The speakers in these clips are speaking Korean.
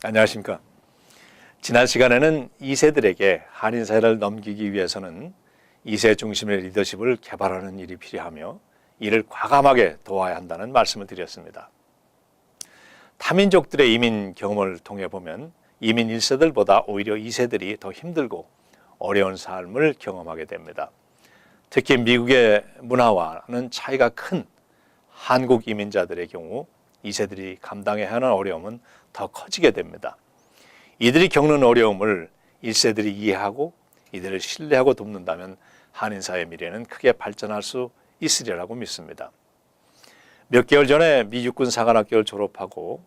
안녕하십니까. 지난 시간에는 2세들에게 한인사회를 넘기기 위해서는 2세 중심의 리더십을 개발하는 일이 필요하며 이를 과감하게 도와야 한다는 말씀을 드렸습니다. 타민족들의 이민 경험을 통해 보면 이민 1세들보다 오히려 2세들이 더 힘들고 어려운 삶을 경험하게 됩니다. 특히 미국의 문화와는 차이가 큰 한국 이민자들의 경우 2세들이 감당해야 하는 어려움은 더 커지게 됩니다. 이들이 겪는 어려움을 1세들이 이해하고 이들을 신뢰하고 돕는다면 한인사회 미래는 크게 발전할 수 있으리라고 믿습니다. 몇 개월 전에 미육군 사관학교를 졸업하고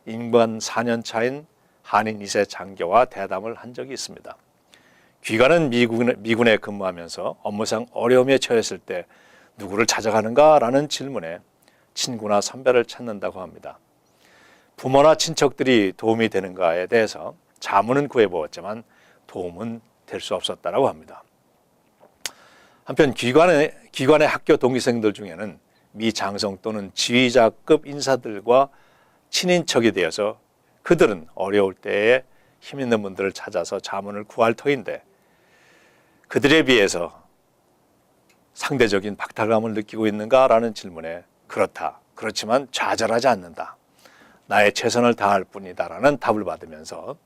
임관 4년 차인 한인 2세 장교와 대담을 한 적이 있습니다. 귀가는 미군에 근무하면서 업무상 어려움에 처했을 때 누구를 찾아가는가라는 질문에 친구나 선배를 찾는다고 합니다. 부모나 친척들이 도움이 되는가에 대해서 자문은 구해보았지만 도움은 될 수 없었다고 합니다. 한편 기관의 학교 동기생들 중에는 미 장성 또는 지휘자급 인사들과 친인척이 되어서 그들은 어려울 때에 힘 있는 분들을 찾아서 자문을 구할 터인데 그들에 비해서 상대적인 박탈감을 느끼고 있는가라는 질문에 그렇다. 그렇지만 좌절하지 않는다. 나의 최선을 다할 뿐이다 라는 답을 받으면서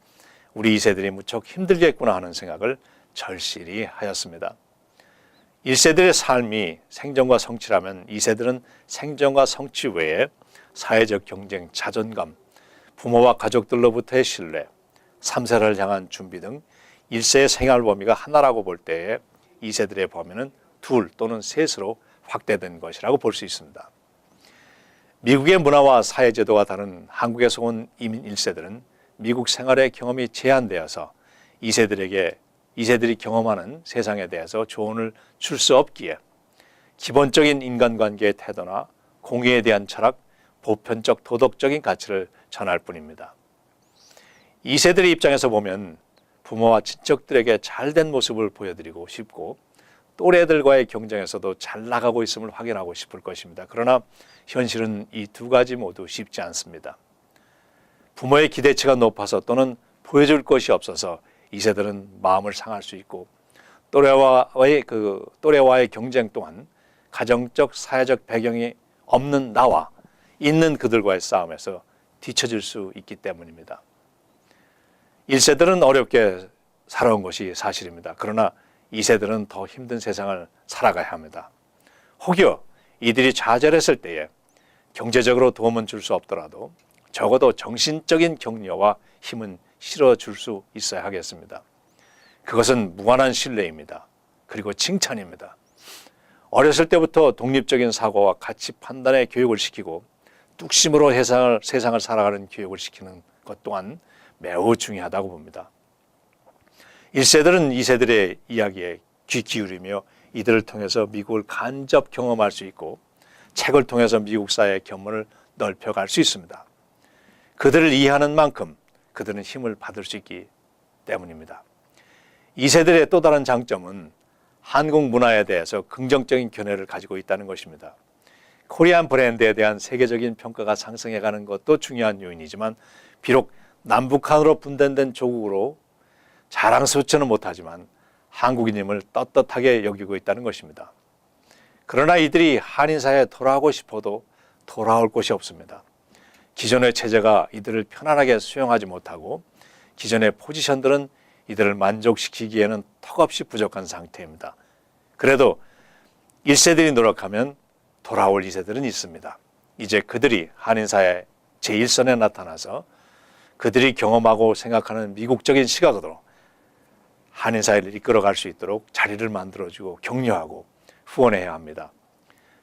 우리 2세들이 무척 힘들겠구나 하는 생각을 절실히 하였습니다. 1세들의 삶이 생존과 성취라면 2세들은 생존과 성취 외에 사회적 경쟁, 자존감, 부모와 가족들로부터의 신뢰, 3세를 향한 준비 등 1세의 생활 범위가 하나라고 볼 때에 2세들의 범위는 둘 또는 셋으로 확대된 것이라고 볼 수 있습니다. 미국의 문화와 사회제도가 다른 한국에서 온 이민 1세들은 미국 생활의 경험이 제한되어서 2세들이 경험하는 세상에 대해서 조언을 줄 수 없기에 기본적인 인간관계의 태도나 공의에 대한 철학, 보편적 도덕적인 가치를 전할 뿐입니다. 2세들의 입장에서 보면 부모와 친척들에게 잘된 모습을 보여드리고 싶고 또래들과의 경쟁에서도 잘 나가고 있음을 확인하고 싶을 것입니다. 그러나 현실은 이 두 가지 모두 쉽지 않습니다. 부모의 기대치가 높아서 또는 보여줄 것이 없어서 2세들은 마음을 상할 수 있고 또래와의 경쟁 또한 가정적 사회적 배경이 없는 나와 있는 그들과의 싸움에서 뒤처질 수 있기 때문입니다. 1세들은 어렵게 살아온 것이 사실입니다. 그러나 2세들은 더 힘든 세상을 살아가야 합니다. 혹여 이들이 좌절했을 때에 경제적으로 도움은 줄 수 없더라도 적어도 정신적인 격려와 힘은 실어줄 수 있어야 하겠습니다. 그것은 무한한 신뢰입니다. 그리고 칭찬입니다. 어렸을 때부터 독립적인 사고와 가치 판단의 교육을 시키고 뚝심으로 세상을 살아가는 교육을 시키는 것 또한 매우 중요하다고 봅니다. 1세들은 2세들의 이야기에 귀 기울이며 이들을 통해서 미국을 간접 경험할 수 있고 책을 통해서 미국 사회의 견문을 넓혀갈 수 있습니다. 그들을 이해하는 만큼 그들은 힘을 받을 수 있기 때문입니다. 2세들의 또 다른 장점은 한국 문화에 대해서 긍정적인 견해를 가지고 있다는 것입니다. 코리안 브랜드에 대한 세계적인 평가가 상승해가는 것도 중요한 요인이지만 비록 남북한으로 분단된 조국으로 자랑스럽지는 못하지만 한국인임을 떳떳하게 여기고 있다는 것입니다. 그러나 이들이 한인사회에 돌아오고 싶어도 돌아올 곳이 없습니다. 기존의 체제가 이들을 편안하게 수용하지 못하고 기존의 포지션들은 이들을 만족시키기에는 턱없이 부족한 상태입니다. 그래도 1세들이 노력하면 돌아올 2세들은 있습니다. 이제 그들이 한인사회 제1선에 나타나서 그들이 경험하고 생각하는 미국적인 시각으로 한인사회를 이끌어갈 수 있도록 자리를 만들어주고 격려하고 후원해야 합니다.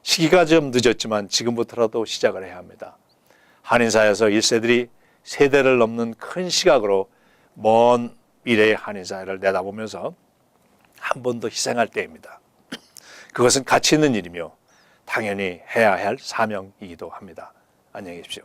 시기가 좀 늦었지만 지금부터라도 시작을 해야 합니다. 한인사회에서 1세들이 세대를 넘는 큰 시각으로 먼 미래의 한인사회를 내다보면서 한 번 더 희생할 때입니다. 그것은 가치 있는 일이며 당연히 해야 할 사명이기도 합니다. 안녕히 계십시오.